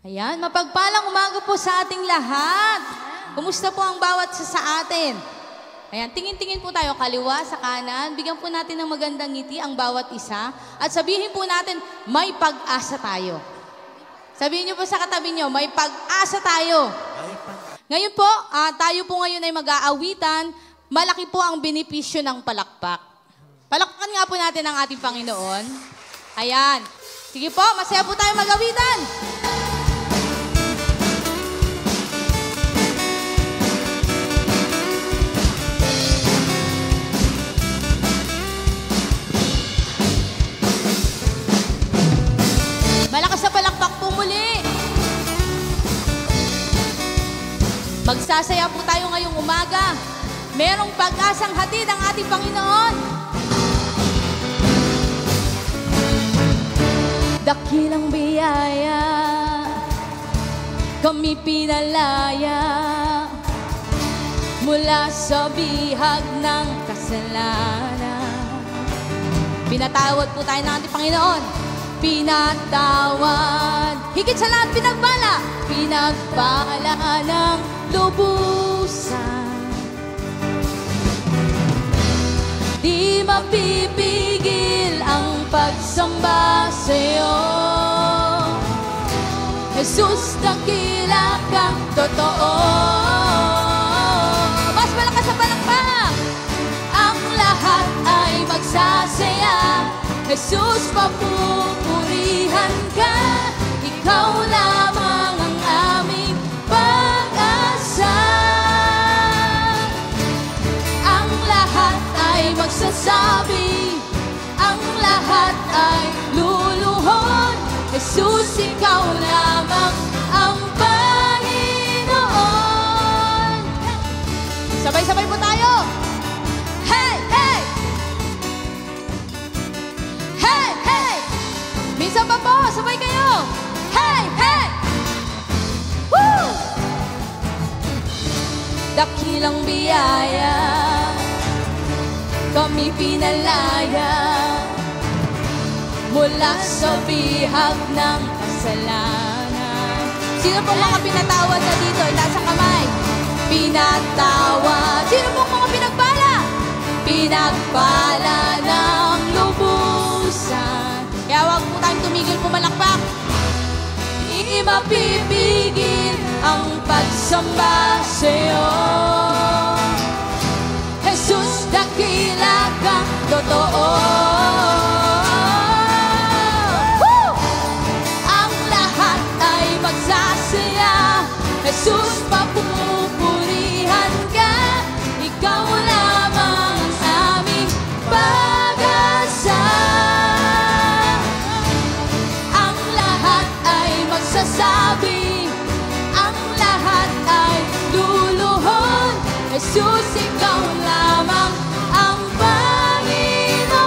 Ayan, mapagpalang umaga po sa ating lahat. Kumusta po ang bawat sa atin? Ayan, tingin-tingin po tayo kaliwa sa kanan. Bigyan po natin ng magandang ngiti ang bawat isa. At sabihin po natin, may pag-asa tayo. Sabihin niyo po sa katabi niyo, may pag-asa tayo. Ngayon po, tayo po ngayon ay mag-aawitan. Malaki po ang benepisyo ng palakpak. Palakpakan nga po natin ang ating Panginoon. Ayan. Sige po, masaya po tayo mag-awitan. Malakas na palakpak po muli. Magsasaya po tayo ngayong umaga. Merong pag-asang hatid ang ating Panginoon. Dakilang biyaya, kami pinalaya mula sa bihag ng kasalanan. Pinatawad po tayo ng ating Panginoon. Pinatawad, higit sa lahat pinagbala, pinagbala ng lubusan. Di mapipigil ang pagsamba sa'yo, Jesus, dakila kang totoo. Mas malakas sa palakpak. Ang lahat ay magsasaya, Jesus, papupurihan ka. Ikaw lamang ang aming pag-asa. Ang lahat ay magsasabi, ang lahat ay luluhod, Jesus, ikaw lamang ang Panginoon. Sabay-sabay po tayo. Hey, hey! Hey, hey! Minsan pa po, sabay kayo. Hey, hey! Woo! Dakilang biyaya, kami pinalaya mula sa bihag ng kasalanan. Sino pong mga pinatawad na dito? Itaas ang kamay. Pinatawad. Sino pong mga pinagbala? Pinagbala ng lubusan. Kaya huwag po tayong tumigil pumalakpak. Hindi mapipigil ang pagsamba sa'yo, Jesus, dakila kang totoo. Ang lahat ay magsasaya, Jesus, papupurihan ka. Ikaw lamang ang aming pag-asa. Ang lahat ay magsasabi, ang lahat ay luluhod, Jesus, ikaw lamang ang Panginoon.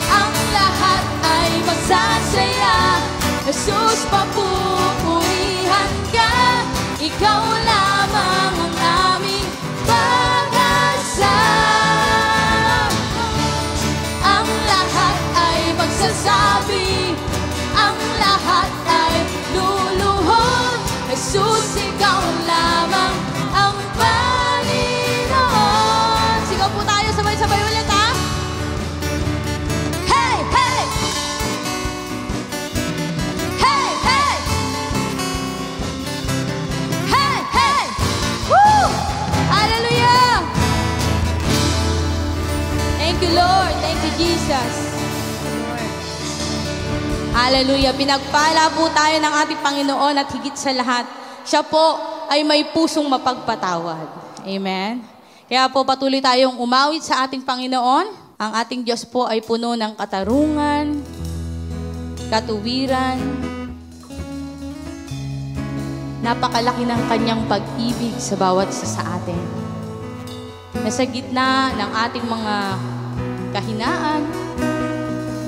Ang lahat ay magsasaya, Jesus, papupurihan ka. Ikaw lamang ang aming pag-asa. Ang lahat ay magsasabi, ang lahat ay luluhod, Jesus, ikaw lamang ang Panginoon. Sigaw po tayo, sabay-sabay ulit, ha? Hey, hey! Hey, hey! Hey, hey! Woo! Hallelujah! Thank you, Lord. Thank you, Jesus. Hallelujah. Pinagpala po tayo ng ating Panginoon at higit sa lahat, siya po ay may pusong mapagpatawad. Amen. Kaya po patuloy tayong umawit sa ating Panginoon. Ang ating Diyos po ay puno ng katarungan, katuwiran. Napakalaki ng kanyang pag-ibig sa bawat isa sa atin. Nasa gitna ng ating mga kahinaan,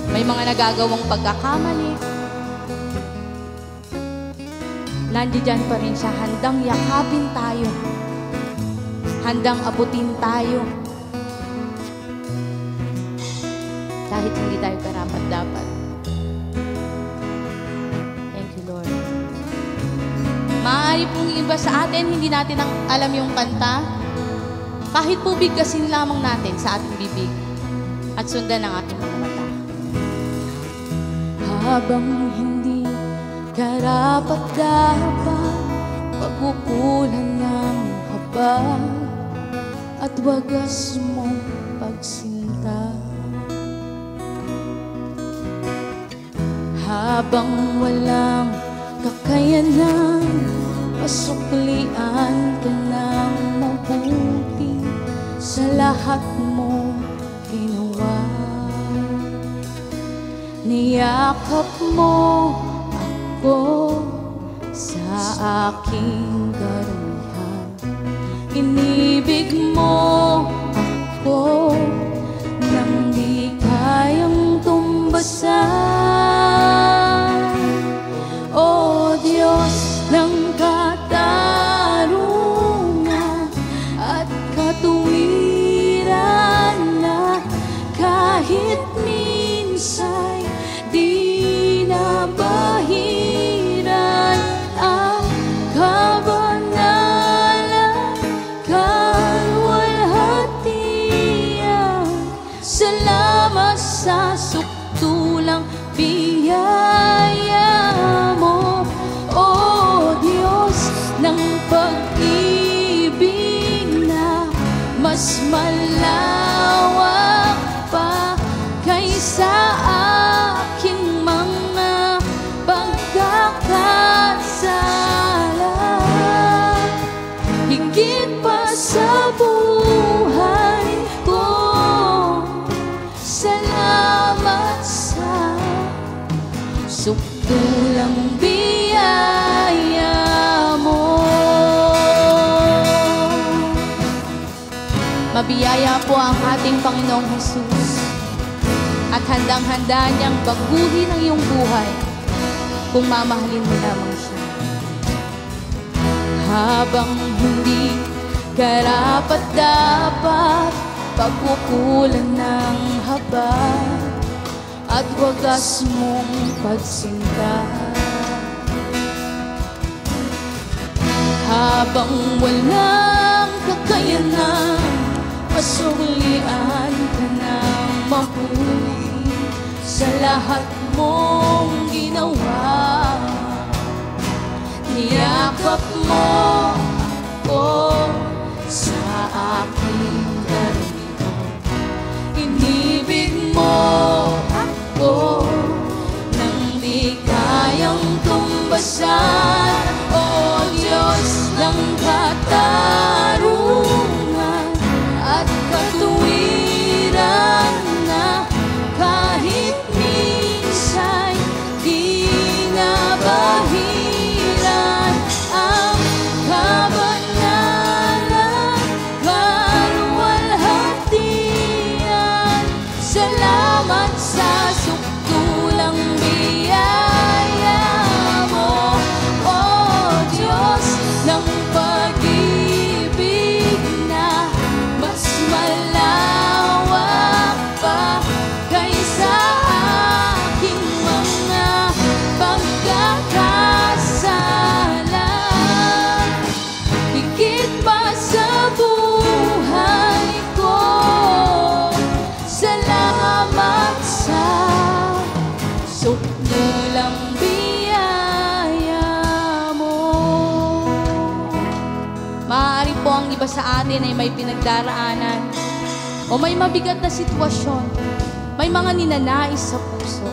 may mga nagagawang pagkakamali, nandiyan pa rin siya, handang yakapin tayo, handang abutin tayo, kahit hindi tayo karapat-dapat. Maaari pong iba sa atin, hindi natin alam yung kanta. Kahit po bigkasin lamang natin sa ating bibig at sundan ang ating mga mata. Habang hindi karapat-dapat, pagkukulan ng haba at wagas mong pagsinta. Habang walang kakayanan, pasuklian ka ng mabuti sa lahat mo ginawa. Niyakap mo ako sa aking karamihan. Inibig mo ako nang di kayang tumbasan. O Diyos ng katarungan at katuwiran, na kahit minsa'y di nabahiran ang kabanalan, kalwalhatian. Salamat sa sukdulang biyaya mo, O Diyos ng pag-ibig na mas malawak pa kaysa aking mga pagkakasala. Higit pa sa buhay ko, salamat sa sukdulang biyaya mo. Mabiyaya po ang ating Panginoong Jesus at handang-handa niyang baguhin ang iyong buhay kung mamahalin mo lamang siya. Habang hindi karapat-dapat, pagkukulan ng haba at wagas mong pagsinta. Habang walang kakayanan, pasuklian ka ng mabuti sa lahat mong ginawa. Niyakap mo ako sa aking karamihan. Inibig mo ako nang di kayang tumbasan. O Diyos ng katarungan at katuwiran, na kahit minsa'y di nabahiran ang kabanalan, kalwalhatian. Salamat sa sukdulang biyaya mo, O Diyos ng pag-ibig na mas malawak pa kaysa aking mga pagkakasala. Higit pa sa buhay ko, salamat sa sukdulang biyaya mo. Maaari po ang iba sa atin ay may pinagdaraanan o may mabigat na sitwasyon, may mga ninanais sa puso,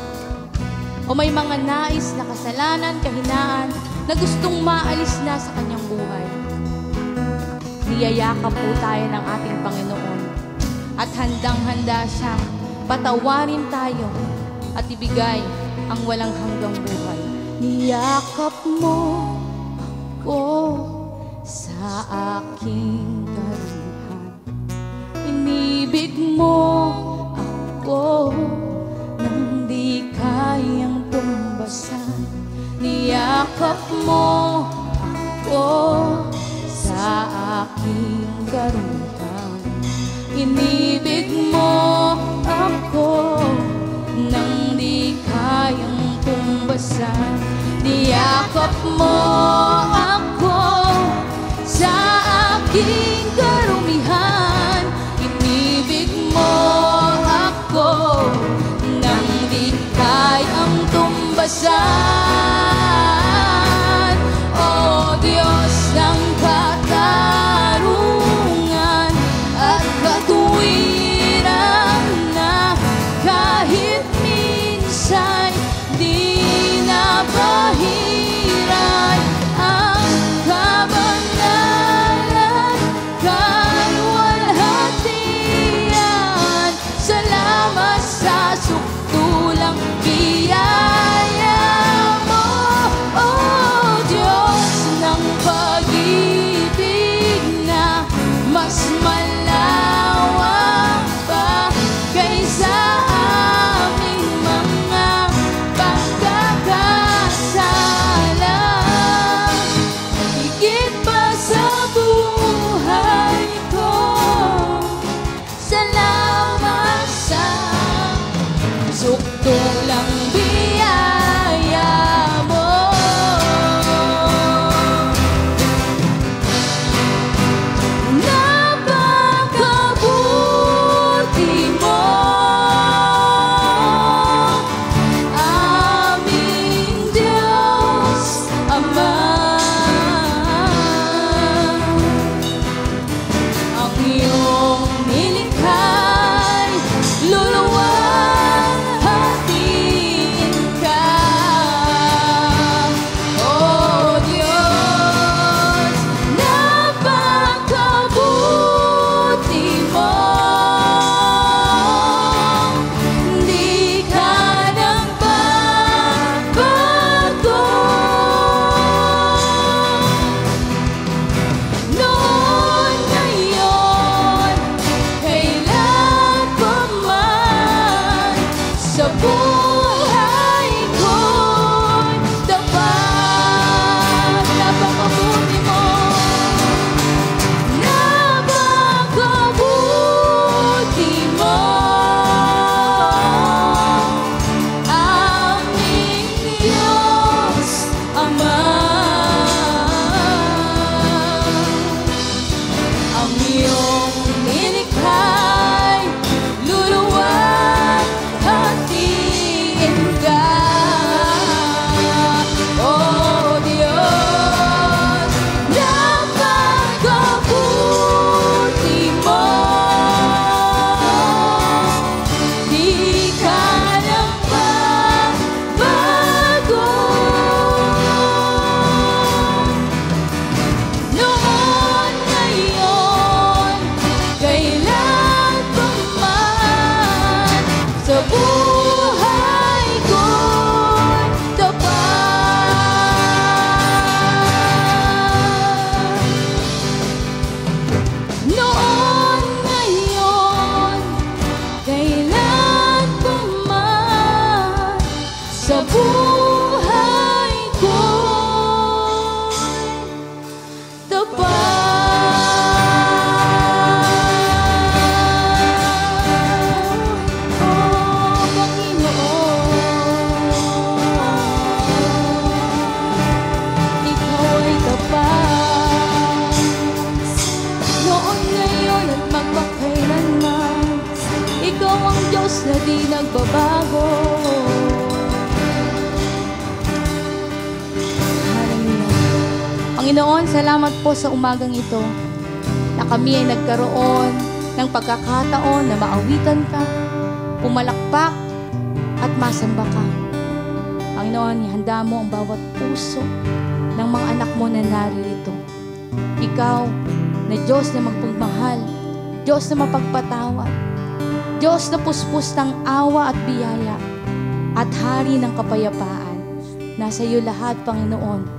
o may mga nais na kasalanan, kahinaan na gustong maalis na sa kanyang buhay. Niyayakap po tayo ng ating Panginoon at handang-handa siyang patawarin tayo at ibigay ang walang hanggang buhay. Niyakap mo ako sa aking karamihan. Inibig mo ako nang di kayang tumbasan. Niyakap mo ako sa aking karamihan. Inibig mo ako nang di kayang tumbasan. Niyakap mo ako Panginoon, salamat po sa umagang ito na kami ay nagkaroon ng pagkakataon na maawitan ka, pumalakpak at masamba ka. Panginoon, ihanda mo ang bawat puso ng mga anak mo na naririto. Ikaw na Diyos na magpagmahal, Diyos na mapagpatawad, Diyos na puspos ng awa at biyaya, at Hari ng kapayapaan. Nasa iyo lahat, Panginoon,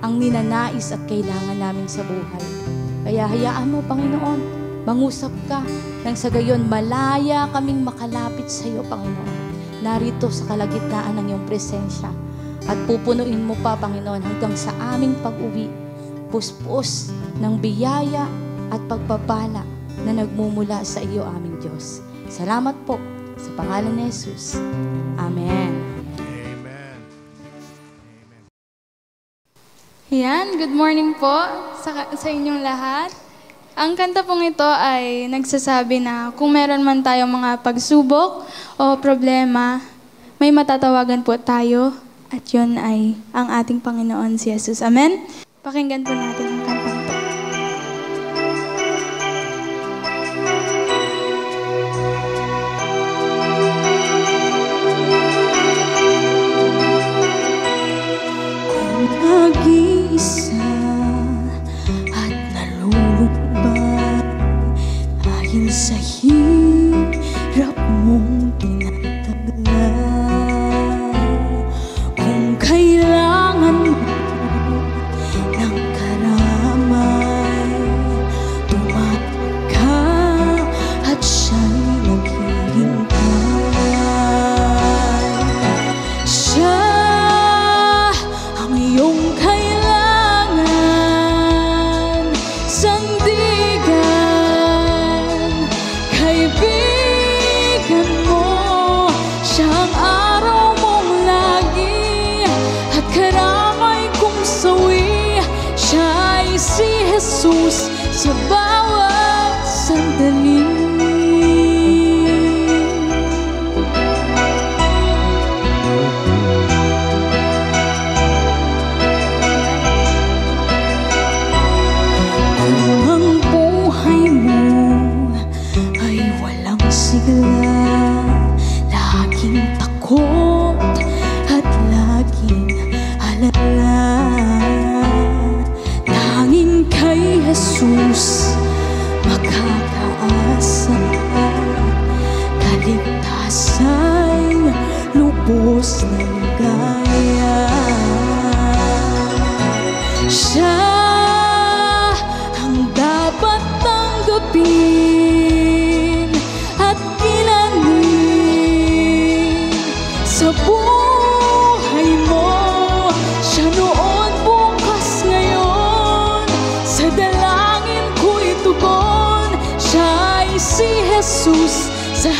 ang ninanais at kailangan namin sa buhay. Kaya hayaan mo, Panginoon, mangusap ka nang sa gayon malaya kaming makalapit sa iyo, Panginoon. Narito sa kalagitnaan ng iyong presensya at pupunuin mo pa, Panginoon, hanggang sa aming pag-uwi, puspos ng biyaya at pagpapala na nagmumula sa iyo, aming Diyos. Salamat po sa pangalan ni Jesus. Amen. Amen. Yan, good morning po sa inyong lahat. Ang kanta pong ito ay nagsasabi na kung meron man tayong mga pagsubok o problema, may matatawagan po tayo at yun ay ang ating Panginoon si Jesus. Amen? Pakinggan po natin ang kantang ito. Nag-iisa at nalulugban dahil sa hirap mong tinataglan. Kung kailangan mo ng karamay, tumatawag ka at siya'y naghihintay. Siya ang iyong kailangan, sandigan, kaibigan mo. Siya ang araw mong lagi at karamay kong sawi. Siya ay si Jesus sa bawat sandali. Kung ang buhay mo ay walang sigla, laging takot at laging alala, tanging kay Jesus makakaasa. Kaligtasan lubos na ligaya. Siya ang dapat tanggapin at kilalanin sa buhay mo. Siya noon, bukas, ngayon, sa dalangin ko'y tugon. Siya ay si Jesus sa